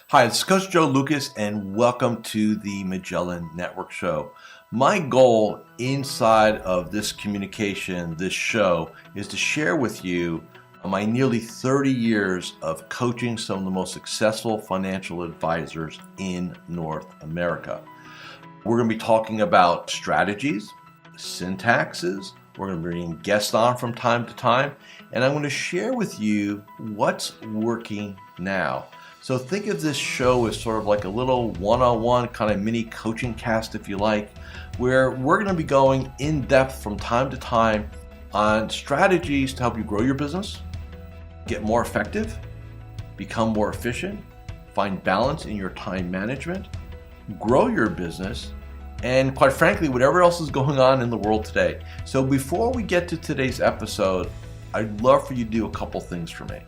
Hi, it's Coach Joe Lucas, and welcome to the Magellan Network Show. My goal inside of this communication, this show, is to share with you my nearly 30 years of coaching some of the most successful financial advisors in North America. We're going to be talking about strategies, syntaxes. We're going to be bringing guests on from time to time, and I'm going to share with you what's working now. So think of this show as sort of like a little one-on-one kind of mini coaching cast, if you like, where we're going to be going in depth from time to time on strategies to help you grow your business, get more effective, become more efficient, find balance in your time management, grow your business, and quite frankly, whatever else is going on in the world today. So before we get to today's episode, I'd love for you to do a couple things for me.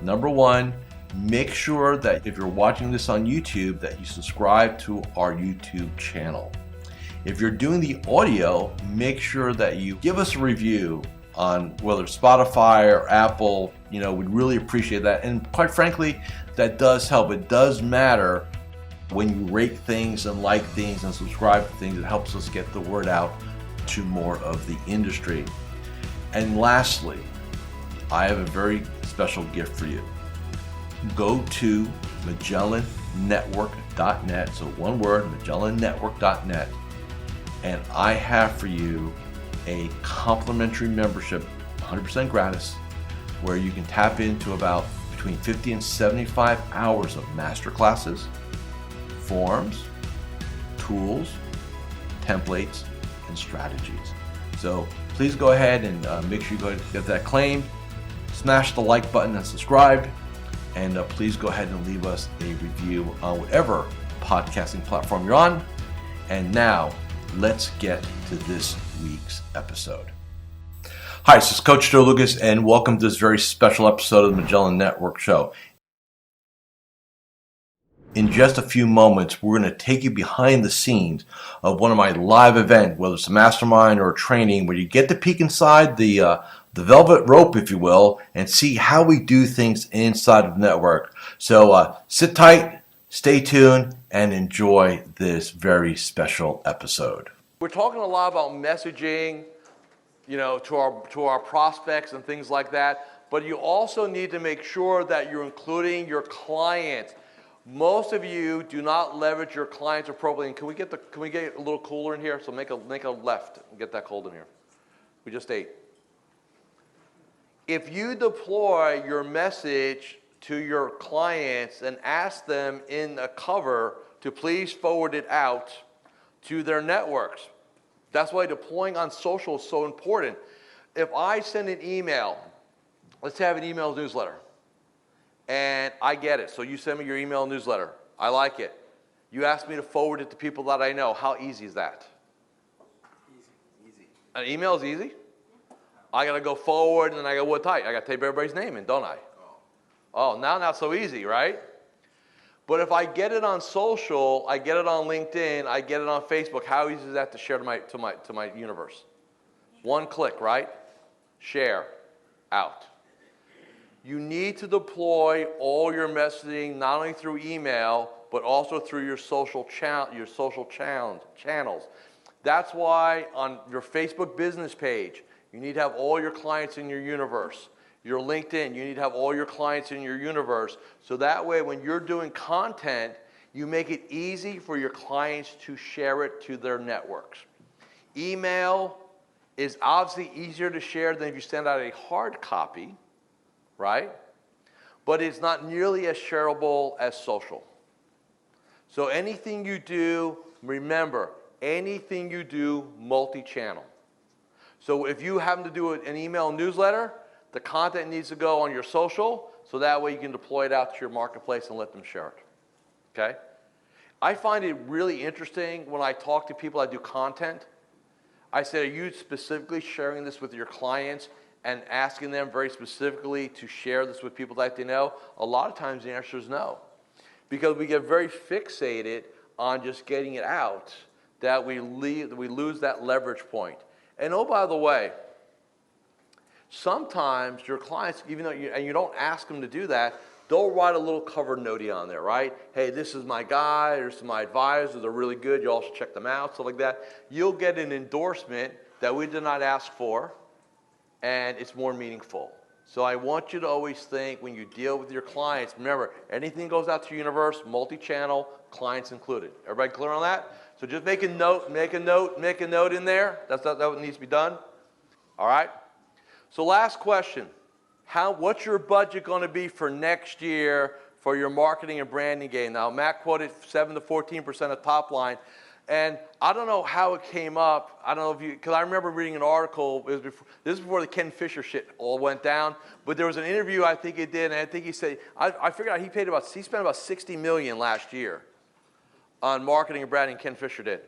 Number one, make sure that if you're watching this on YouTube, that you subscribe to our YouTube channel. If you're doing the audio, make sure that you give us a review on whether Spotify or Apple. We'd really appreciate that. And quite frankly, that does help. It does matter when you rate things and like things and subscribe to things. It helps us get the word out to more of the industry. And lastly, I have a very special gift for you. Go to MagellanNetwork.net, so one word, MagellanNetwork.net, and I have for you a complimentary membership, 100% gratis, where you can tap into about between 50 and 75 hours of masterclasses, forms, tools, templates, and strategies. So please go ahead and make sure you go get that claimed, smash the like button and subscribe. And please go ahead and leave us a review on whatever podcasting platform you're on. And now, let's get to this week's episode. Hi, this is Coach Joe Lucas, and welcome to this very special episode of the Magellan Network Show. In just a few moments, we're going to take you behind the scenes of one of my live events, whether it's a mastermind or a training, where you get to peek inside the velvet rope, if you will, and see how we do things inside of the network. So sit tight, stay tuned, and enjoy this very special episode. We're talking a lot about messaging, to our prospects and things like that, but you also need to make sure that you're including your clients. Most of you do not leverage your clients appropriately. And can we get a little cooler in here? So make a left and get that cold in here. We just ate. If you deploy your message to your clients and ask them in a cover to please forward it out to their networks, that's why deploying on social is so important. If I send an email, let's have an email newsletter, and I get it. So you send me your email newsletter. I like it. You ask me to forward it to people that I know. How easy is that? Easy. An email is easy? I got to go forward, and then I go, what type? I got to type everybody's name in, don't I? Oh, now not so easy, right? But if I get it on social, I get it on LinkedIn, I get it on Facebook, how easy is that to share to my universe? One click, right? Share, out. You need to deploy all your messaging not only through email, but also through your social channels. That's why on your Facebook business page, you need to have all your clients in your universe. Your LinkedIn, you need to have all your clients in your universe. So that way, when you're doing content, you make it easy for your clients to share it to their networks. Email is obviously easier to share than if you send out a hard copy, right? But it's not nearly as shareable as social. So anything you do, remember, anything you do, multi-channel. So if you happen to do an email newsletter, the content needs to go on your social, so that way you can deploy it out to your marketplace and let them share it. Okay? I find it really interesting when I talk to people that do content. I say, are you specifically sharing this with your clients and asking them very specifically to share this with people that they know? A lot of times the answer is no. Because we get very fixated on just getting it out that we lose that leverage point. And oh, by the way, sometimes your clients, even though you don't ask them to do that, they'll write a little cover notey on there, right? Hey, this is my guy, or this is my advisor, they're really good, you also check them out, stuff like that. You'll get an endorsement that we did not ask for, and it's more meaningful. So I want you to always think when you deal with your clients, remember, anything goes out to your universe, multi-channel, clients included. Everybody clear on that? So just make a note in there. That's what needs to be done. All right? So last question. What's your budget going to be for next year for your marketing and branding game? Now, Matt quoted 7 to 14% of top line. And I don't know how it came up. I don't know if you, because I remember reading an article. This is before the Ken Fisher shit all went down. But there was an interview I think he did, and I think he said, I figured out he spent about $60 million last year on marketing and branding. Ken Fisher did,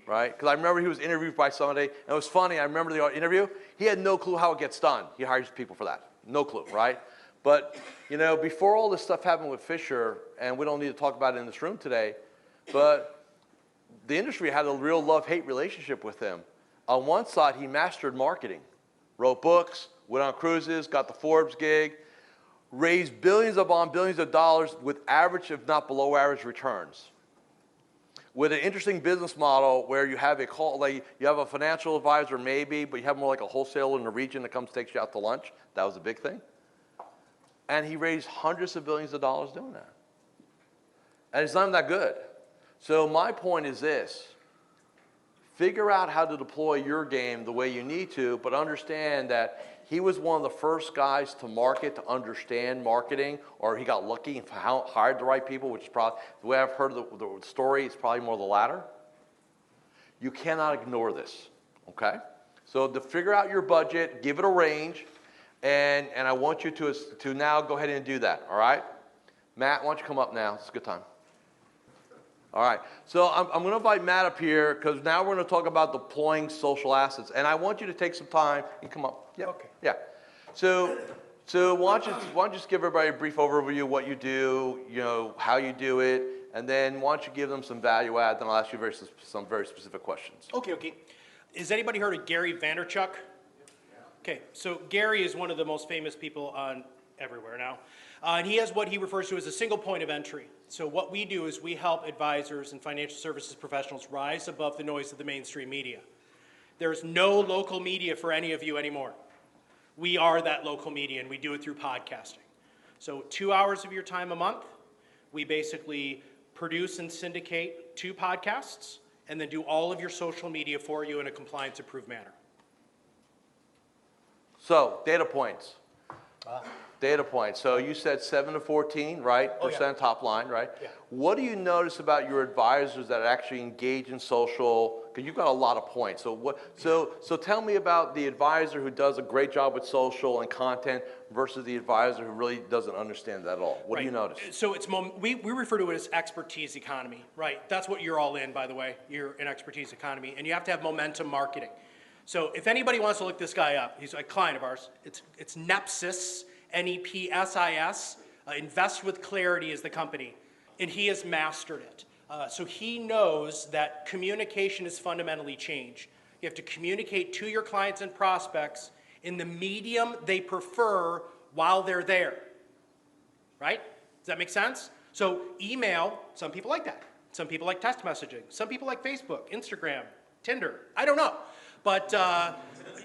right? Because I remember he was interviewed by somebody, and it was funny. I remember the interview. He had no clue how it gets done. He hires people for that. No clue, right? But you know, before all this stuff happened with Fisher, and we don't need to talk about it in this room today, but the industry had a real love-hate relationship with him. On one side, he mastered marketing, wrote books, went on cruises, got the Forbes gig, raised billions upon billions of dollars with average, if not below average, returns. With an interesting business model where you have you have a financial advisor maybe, but you have more like a wholesaler in the region that comes takes you out to lunch. That was a big thing. And he raised hundreds of billions of dollars doing that. And it's not even that good. So my point is this. Figure out how to deploy your game the way you need to, but understand that he was one of the first guys to market, to understand marketing, or he got lucky and hired the right people, which is probably, the way I've heard the story, it's probably more the latter. You cannot ignore this, okay? So to figure out your budget, give it a range, and I want you to now go ahead and do that, all right? Matt, why don't you come up now? It's a good time. All right, so I'm going to invite Matt up here because now we're going to talk about deploying social assets. And I want you to take some time and come up. Yeah. Okay. Yeah. So why don't you just give everybody a brief overview of what you do, you know, how you do it, and then why don't you give them some value add, then I'll ask you some very specific questions. Okay. Has anybody heard of Gary Vaynerchuk? Okay, so Gary is one of the most famous people on everywhere now. And he has what he refers to as a single point of entry. So what we do is we help advisors and financial services professionals rise above the noise of the mainstream media. There's no local media for any of you anymore. We are that local media, and we do it through podcasting. So 2 hours of your time a month, we basically produce and syndicate 2 podcasts, and then do all of your social media for you in a compliance-approved manner. So, data points. Data points. So you said 7 to 14, right? Percent top line, right? Yeah. What do you notice about your advisors that actually engage in social? Because you've got a lot of points. So tell me about the advisor who does a great job with social and content versus the advisor who really doesn't understand that at all. What do you notice? So we refer to it as expertise economy, right? That's what you're all in, by the way. You're in expertise economy, and you have to have momentum marketing. So if anybody wants to look this guy up, he's a client of ours. It's Nepsis. NEPSIS, Invest with Clarity is the company, and he has mastered it. So he knows that communication is fundamentally changed. You have to communicate to your clients and prospects in the medium they prefer while they're there, right? Does that make sense? So email, some people like that. Some people like text messaging. Some people like Facebook, Instagram, Tinder. I don't know. But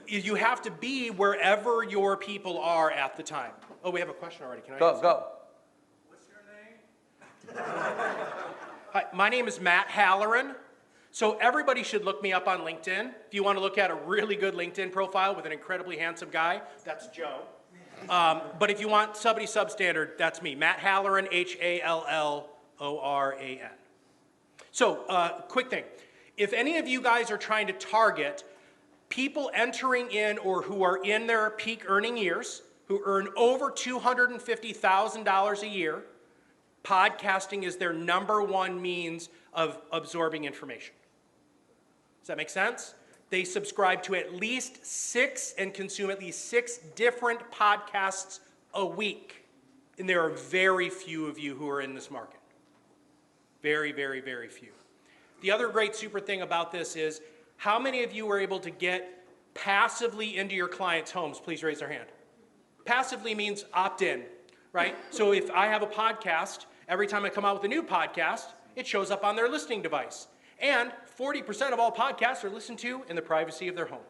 you have to be wherever your people are at the time. Oh, we have a question already. Can I answer? Go. What's your name? Hi, my name is Matt Halloran. So everybody should look me up on LinkedIn. If you want to look at a really good LinkedIn profile with an incredibly handsome guy, that's Joe. But if you want somebody substandard, that's me, Matt Halloran, Halloran. So, quick thing. If any of you guys are trying to target people entering in or who are in their peak earning years, who earn over $250,000 a year, podcasting is their #1 means of absorbing information. Does that make sense? They subscribe to at least 6 and consume at least 6 different podcasts a week. And there are very few of you who are in this market. Very, very, very few. The other great super thing about this is, how many of you were able to get passively into your clients' homes? Please raise their hand. Passively means opt in, right? So if I have a podcast, every time I come out with a new podcast, it shows up on their listening device. And 40% of all podcasts are listened to in the privacy of their home.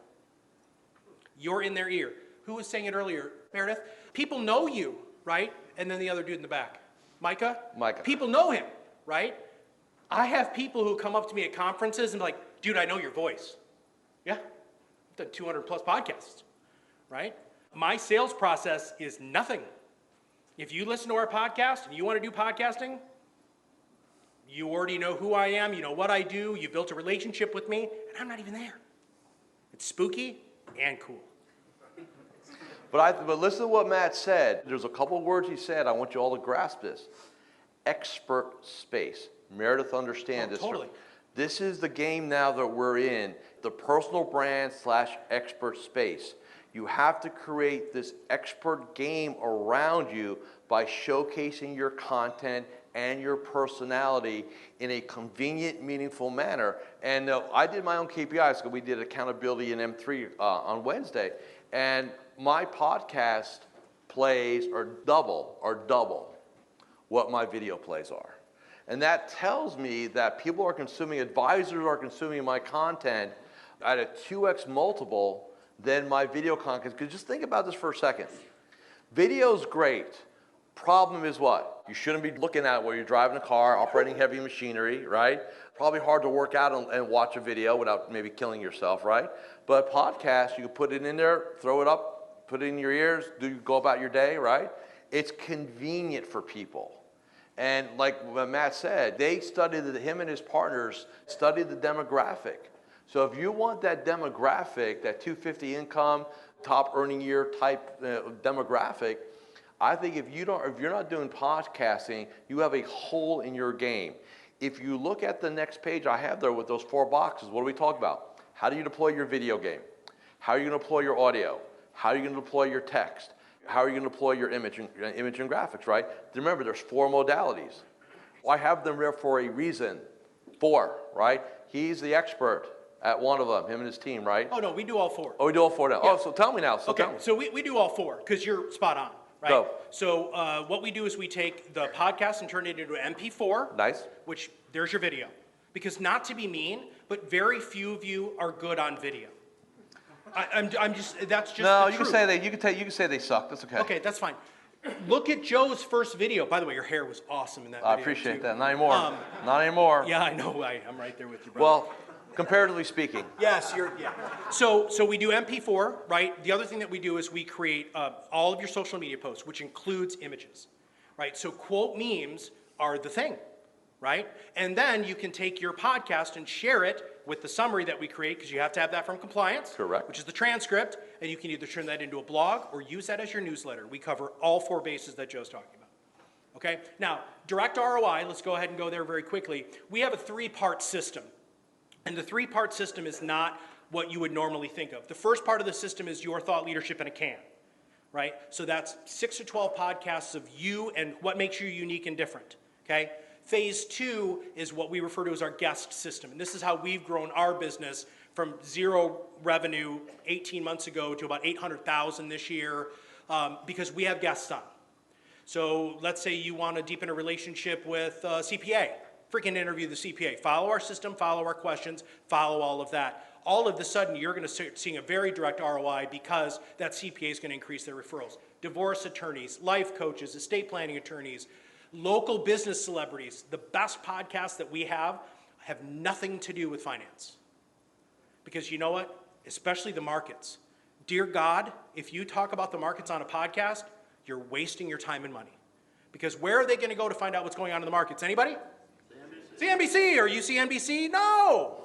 You're in their ear. Who was saying it earlier? Meredith? People know you, right? And then the other dude in the back. Micah? Micah. People know him, right? I have people who come up to me at conferences and be like, dude, I know your voice. Yeah, I've done 200 plus podcasts, right? My sales process is nothing. If you listen to our podcast and you want to do podcasting, you already know who I am, you know what I do, you built a relationship with me, and I'm not even there. It's spooky and cool. But listen to what Matt said. There's a couple of words he said. I want you all to grasp this. Expert space. Meredith understands this. Totally. This is the game now that we're in, the personal brand / expert space. You have to create this expert game around you by showcasing your content and your personality in a convenient, meaningful manner. And I did my own KPIs, so we did accountability in M3 on Wednesday, and my podcast plays are double what my video plays are. And that tells me that people are consuming, advisors are consuming my content at a 2x multiple than my video content. Because just think about this for a second. Video's great. Problem is what? You shouldn't be looking at it while you're driving a car, operating heavy machinery, right? Probably hard to work out and watch a video without maybe killing yourself, right? But podcast, you can put it in there, throw it up, put it in your ears, go about your day, right? It's convenient for people. And like what Matt said, they studied, him and his partners studied the demographic. So if you want that demographic, that 250 income, top earning year type demographic, I think if you're not doing podcasting, you have a hole in your game. If you look at the next page I have there with those 4 boxes, what do we talk about? How do you deploy your video game? How are you going to deploy your audio? How are you going to deploy your text? How are you going to deploy your image and graphics, right? Remember, there's 4 modalities. Well, I have them there for a reason. 4, right? He's the expert at one of them, him and his team, right? Oh, no, we do all 4. Oh, we do all 4 now. Yeah. Oh, so tell me now. Okay, so we do all 4 because you're spot on, right? Go. So what we do is we take the podcast and turn it into an MP4. Nice. Which, there's your video. Because not to be mean, but very few of you are good on video. I'm just, that's just No, the you truth. can say they suck. That's okay. Okay, that's fine. Look at Joe's first video. By the way, your hair was awesome in that video. I appreciate too. that. Not anymore. Not anymore. Yeah, I know. I'm right there with you, bro. Well, comparatively speaking. Yes, yeah. So we do MP4, right? The other thing that we do is we create all of your social media posts, which includes images, right? So quote memes are the thing, right? And then you can take your podcast and share it with the summary that we create, because you have to have that from compliance. Correct. Which is the transcript, and you can either turn that into a blog or use that as your newsletter. We cover all 4 bases that Joe's talking about. Okay? Now, direct ROI, let's go ahead and go there very quickly. We have a 3-part system. And the 3-part system is not what you would normally think of. The first part of the system is your thought leadership in a can, right? So that's 6 to 12 podcasts of you and what makes you unique and different, okay? Phase 2 is what we refer to as our guest system. And this is how we've grown our business from 0 revenue 18 months ago to about 800,000 this year because we have guests on. So let's say you want to deepen a relationship with a CPA. Freaking interview the CPA. Follow our system, follow our questions, follow all of that. All of a sudden, you're going to start seeing a very direct ROI because that CPA is going to increase their referrals. Divorce attorneys, life coaches, estate planning attorneys, local business celebrities. The best podcasts that we have nothing to do with finance. Because you know what? Especially the markets. Dear God, if you talk about the markets on a podcast, you're wasting your time and money. Because where are they going to go to find out what's going on in the markets? Anybody? CNBC or UCNBC? No.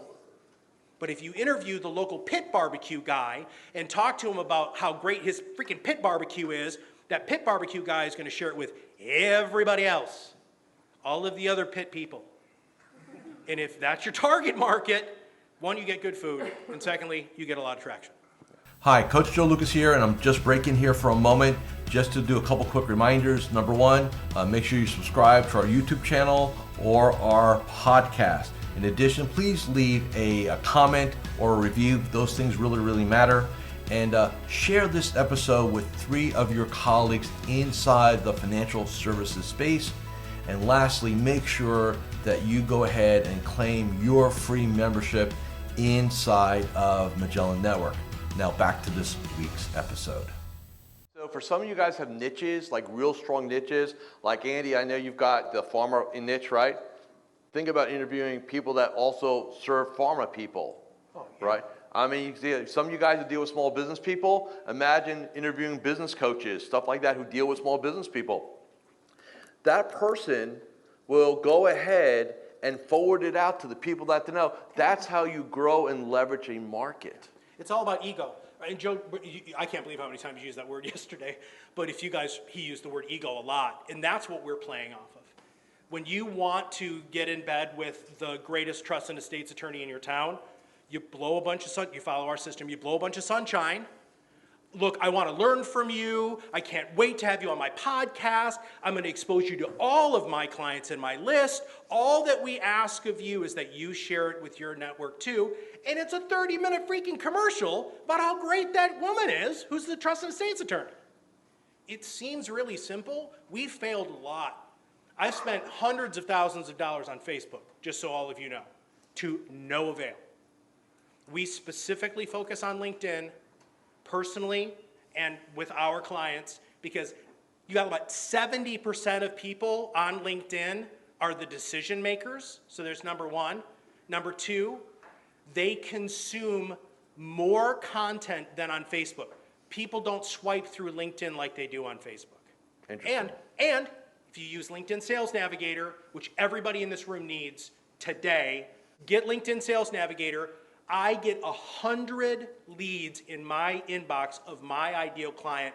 But if you interview the local pit barbecue guy and talk to him about how great his freaking pit barbecue is, that pit barbecue guy is going to share it with everybody else, all of the other pit people. And if that's your target market, 1, you get good food, and secondly, you get a lot of traction. Hi, Coach Joe Lukacs here, and I'm just breaking here for a moment just to do a couple quick reminders. Number 1, make sure you subscribe to our YouTube channel or our podcast. In addition, please leave a comment or a review. Those things really, really matter. And share this episode with 3 of your colleagues inside the financial services space. And lastly, make sure that you go ahead and claim your free membership inside of Magellan Network. Now back to this week's episode. So for some of you guys have niches, like real strong niches, like Andy, I know you've got the pharma niche, right? Think about interviewing people that also serve pharma people, right? I mean, you see, some of you guys that deal with small business people, imagine interviewing business coaches, stuff like that, who deal with small business people. That person will go ahead and forward it out to the people that they know. That's how you grow and leverage a market. It's all about ego. And Joe, I can't believe how many times you used that word yesterday, but if you guys, he used the word ego a lot, and that's what we're playing off of. When you want to get in bed with the greatest trust and estates attorney in your town, you blow a bunch of you follow our system, you blow a bunch of sunshine. Look, I want to learn from you. I can't wait to have you on my podcast. I'm going to expose you to all of my clients in my list. All that we ask of you is that you share it with your network too. And it's a 30-minute freaking commercial about how great that woman is who's the trust and estates attorney. It seems really simple. We've failed a lot. I've spent hundreds of thousands of dollars on Facebook, just so all of you know, to no avail. We specifically focus on LinkedIn personally and with our clients because you got about 70% of people on LinkedIn are the decision makers. So there's number one. Number two, they consume more content than on Facebook. People don't swipe through LinkedIn like they do on Facebook. And if you use LinkedIn Sales Navigator, which everybody in this room needs today, get LinkedIn Sales Navigator. I get 100 leads in my inbox of my ideal client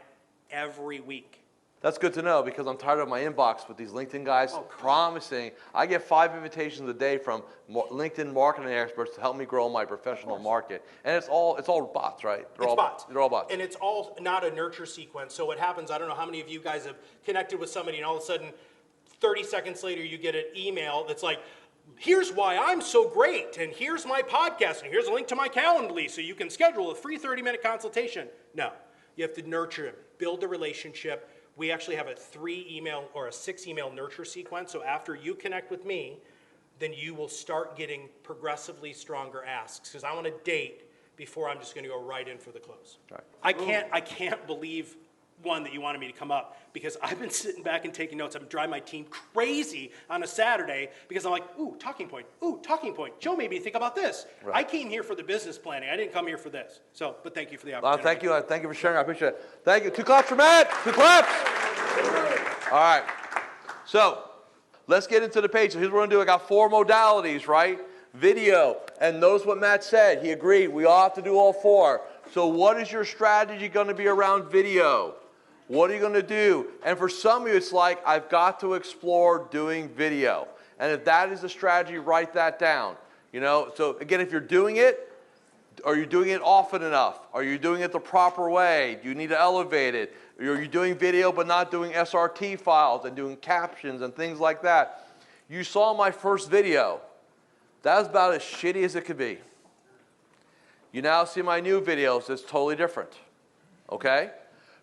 every week. That's good to know because I'm tired of my inbox with these LinkedIn guys promising. I get 5 invitations a day from LinkedIn marketing experts to help me grow my professional market. And it's all bots, right? They're all bots. And it's all not a nurture sequence. So what happens, I don't know how many of you guys have connected with somebody and all of a sudden 30 seconds later you get an email that's like, here's why I'm so great, and here's my podcast, and here's a link to my Calendly so you can schedule a free 30-minute consultation. No, you have to nurture them, build the relationship. We actually have a 3-email or a 6-email nurture sequence, so after you connect with me, then you will start getting progressively stronger asks, because I want to date before I'm just going to go right in for the close. Right. I can't believe one that you wanted me to come up because I've been sitting back and taking notes. I'm driving my team crazy on a Saturday because I'm like, ooh, talking point. Joe made me think about this. Right. I came here for the business planning. I didn't come here for this. So, but thank you for the opportunity. Thank you for sharing. I appreciate it. Thank you. 2 claps for Matt. 2 claps. All right. So let's get into the page. So here's what we're going to do. I got 4 modalities, right? Video. And notice what Matt said. He agreed. We all have to do all 4. So what is your strategy going to be around video? What are you going to do? And for some of you, it's like, I've got to explore doing video. And if that is the strategy, write that down. You know, so again, if you're doing it, are you doing it often enough? Are you doing it the proper way? Do you need to elevate it? Are you doing video but not doing SRT files and doing captions and things like that? You saw my first video. That was about as shitty as it could be. You now see my new videos. It's totally different. Okay?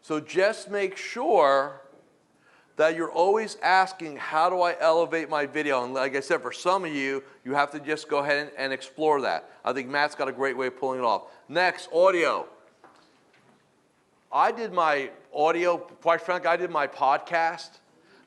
So just make sure that you're always asking, how do I elevate my video? And like I said, for some of you, you have to just go ahead and explore that. I think Matt's got a great way of pulling it off. Next, audio. I did my audio, quite frankly, I did my podcast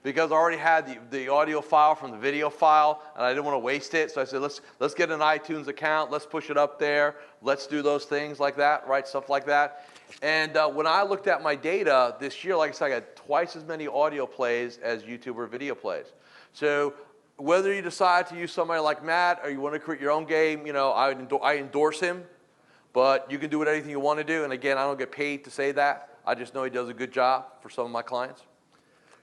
because I already had the audio file from the video file, and I didn't want to waste it. So I said, let's get an iTunes account. Let's push it up there. Let's do those things like that, right? Stuff like that. And when I looked at my data this year, like I said, I got twice as many audio plays as YouTube or video plays. So whether you decide to use somebody like Matt or you want to create your own game, you know, I endorse him. But you can do anything you want to do. And again, I don't get paid to say that. I just know he does a good job for some of my clients.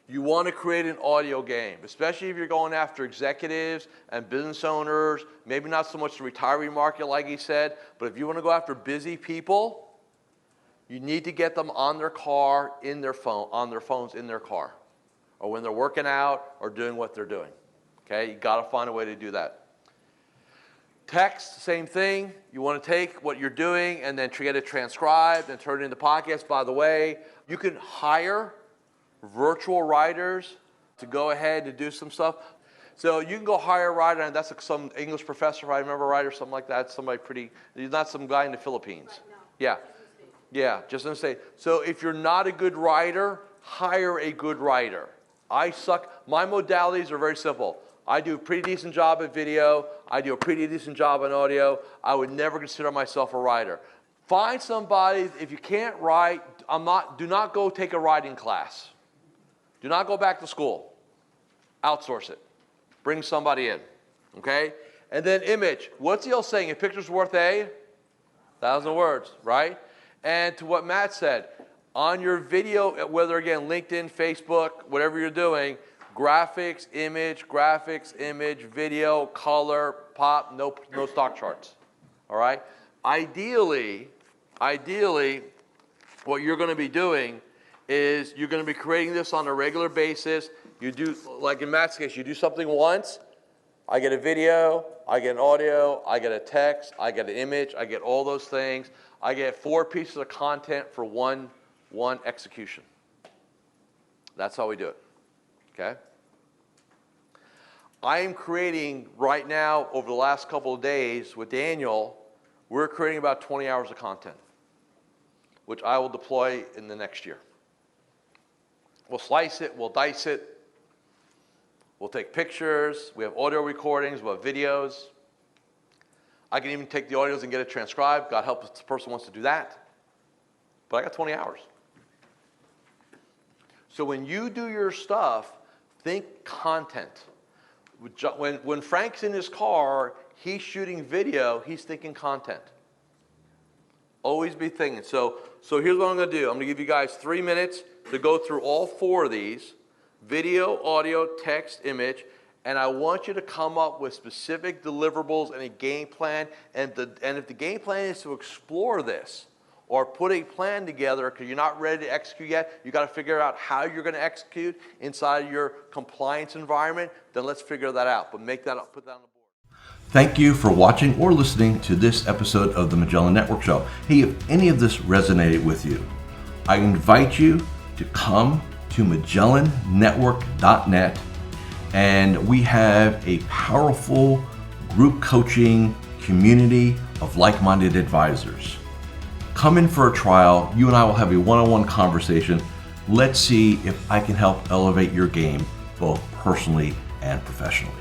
You want to create an audio game, especially if you're going after executives and business owners, maybe not so much the retiree market like he said, but if you want to go after busy people, you need to get them on their car, in their phone, on their phones in their car, or when they're working out or doing what they're doing. Okay, you got to find a way to do that. Text, same thing. You want to take what you're doing and then get it transcribed and turn it into podcasts. By the way, you can hire virtual writers to go ahead and do some stuff. So you can go hire a writer, and that's some English professor, if I remember right, or something like that. Somebody pretty, he's not some guy in the Philippines. Right, no. Yeah. Yeah, just gonna say. So if you're not a good writer, hire a good writer. I suck. My modalities are very simple. I do a pretty decent job at video. I do a pretty decent job on audio. I would never consider myself a writer. Find somebody, if you can't write, do not go take a writing class. Do not go back to school. Outsource it. Bring somebody in, okay? And then image. What's the old saying? A picture's worth 1,000 words, right? And to what Matt said, on your video, whether again, LinkedIn, Facebook, whatever you're doing, graphics, image, video, color, pop, no stock charts, all right? Ideally, what you're gonna be doing is you're gonna be creating this on a regular basis. You do, like in Matt's case, you do something once, I get a video, I get an audio, I get a text, I get an image, I get all those things. I get 4 pieces of content for one execution. That's how we do it, okay? I am creating right now, over the last couple of days with Daniel, we're creating about 20 hours of content, which I will deploy in the next year. We'll slice it, we'll dice it, we'll take pictures, we have audio recordings, we'll have videos. I can even take the audios and get it transcribed. God help if the person wants to do that. But I got 20 hours. So when you do your stuff, think content. When Frank's in his car, he's shooting video, he's thinking content. Always be thinking. So here's what I'm going to do. I'm going to give you guys 3 minutes to go through all 4 of these: video, audio, text, image. And I want you to come up with specific deliverables and a game plan. And if the game plan is to explore this or put a plan together because you're not ready to execute yet, you got to figure out how you're going to execute inside your compliance environment, then let's figure that out. But make that up, put that on the board. Thank you for watching or listening to this episode of the Magellan Network Show. Hey, if any of this resonated with you, I invite you to come to MagellanNetwork.net. And we have a powerful group coaching community of like-minded advisors. Come in for a trial. You and I will have a one-on-one conversation. Let's see if I can help elevate your game, both personally and professionally.